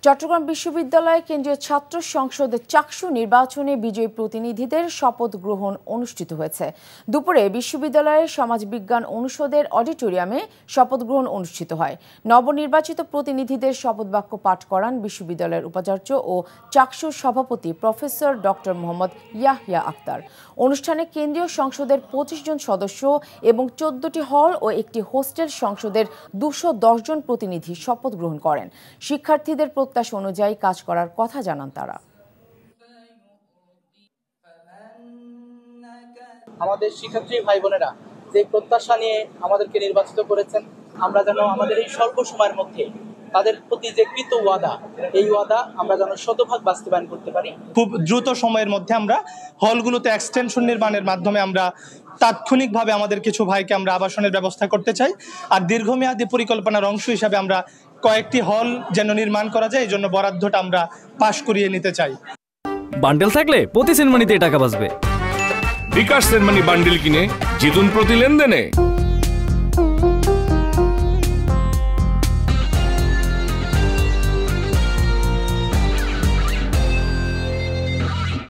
চট্টগ্রাম বিশ্ববিদ্যালয় কেন্দ্রীয় ছাত্র সংসদ চাকসু নির্বাচনে বিজয়ী প্রতিনিধিদের শপথ গ্রহণ অনুষ্ঠিত হয়েছে। দুপুরে বিশ্ববিদ্যালয়ের সমাজবিজ্ঞান অনুষদের অডিটোরিয়ামে শপথ গ্রহণ অনুষ্ঠিত হয়। নবনির্বাচিত প্রতিনিধিদের শপথ বাক্য পাঠ করান বিশ্ববিদ্যালয়ের উপাচার্য ও চাকসুর সভাপতি প্রফেসর ডক্টর মোহাম্মদ ইয়াহিয়া আক্তার। অনুষ্ঠানে কেন্দ্রীয় সংসদের 25 জন সদস্য এবং 14টি হল ও একটি হোস্টেল সংসদের 210 জন প্রতিনিধি শপথ গ্রহণ করেন। শিক্ষার্থীদের প্রত্যাশা অনুযায়ী কাজ করার কথা জানান তারা। আমাদের শিক্ষার্থী ভাই বোনেরা যে প্রত্যাশা নিয়ে আমাদেরকে নির্বাচিত করেছেন, আমরা যেন আমাদের এই স্বল্প সময়ের মধ্যে তাদের প্রতি যে কৃত ওয়াদা, এই ওয়াদা আমরা যেন শতভাগ বাস্তবায়ন করতে পারি। খুব দ্রুত সময়ের মধ্যে আমরা হলগুলোতে এক্সটেনশন নির্মাণের মাধ্যমে আমরা তাৎক্ষণিকভাবে আমাদের কিছু ভাইকে আমরা আবাসনের ব্যবস্থা করতে চাই। আর দীর্ঘমেয়াদী পরিকল্পনার অংশ হিসাবে আমরা কয়েকটি হল যেন নির্মাণ করা যায়, এই জন্য বরাদ্দটা আমরা পাশ করিয়ে নিতে চাই। বান্ডেল থাকলে প্রতি সেনমানিতে টাকা বাঁচবে। বিকাশ সেনমানি বান্ডেল কিনে জিতুন প্রতি লেনদেনে।